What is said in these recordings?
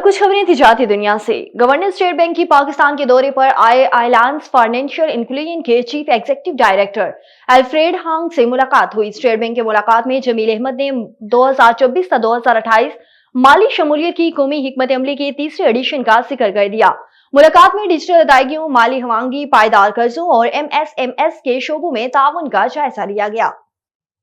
कुछ खबरें तिजारती दुनिया से। गवर्नर स्टेट बैंक की पाकिस्तान के दौरे पर आए आइलैंड्स फाइनेंशियल इंक्लूजन के chief executive director Alfred Hong से मुलाकात हुई। स्टेट बैंक की मुलाकात में जमील अहमद ने 2024 से 2028 माली शमूलियत की कौमी हिकमत अमली के तीसरे एडिशन का जिक्र कर दिया। मुलाकात में डिजिटल अदायगियों, माली हवांगी, पायदार कर्जों और MSMS के शोबों में ताउन का जायजा लिया गया।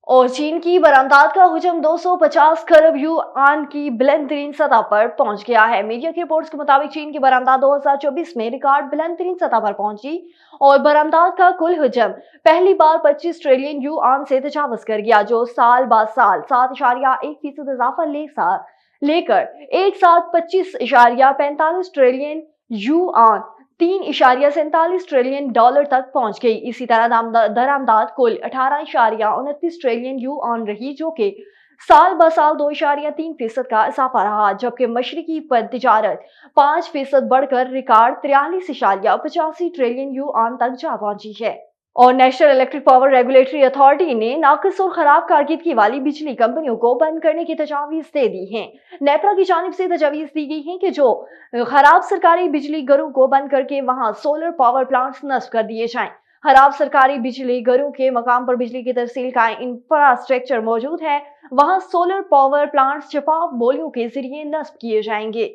और चीन की बरामदात का हुजम 250 खरब युआन की बुलंद तरीन सतह पर पहुंच गया है। मीडिया की रिपोर्ट्स के मुताबिक चीन की बरामदात 2024 में रिकॉर्ड बुलंद तरीन सतह पर पहुंची और बरामदात का कुल हुजम पहली बार 25 ट्रिलियन युआन से तजावज कर गया, जो साल ब साल 7.1% इजाफा लेकर एक साथ 25.45 ट्रिलियन युआन 3.47 ट्रिलियन डॉलर तक पहुंच गई। इसी तरह दरामदात कुल 18.29 ट्रिलियन युआन रही, जो कि साल ब साल 2.3% का इजाफा रहा, जबकि मशरकी तिजारत 5% बढ़कर रिकॉर्ड 43.85 ट्रिलियन युआन तक जा पहुंची है। और national electric power regulatory authority ने नाकिस और खराब कारकिर्दगी वाली बिजली कंपनियों को बंद करने की तजावीज दे दी है। नेपरा की जानिब से तजावीज दी गई है कि जो खराब सरकारी बिजली घरों को बंद करके वहां सोलर पावर प्लांट्स नस्ब कर दिए जाएं। खराब सरकारी बिजली घरों के मकाम पर बिजली की तरसील का इंफ्रास्ट्रक्चर मौजूद है, वहां सोलर पावर प्लांट्स शफाफ बोलियों के जरिए नस्ब किए जाएंगे।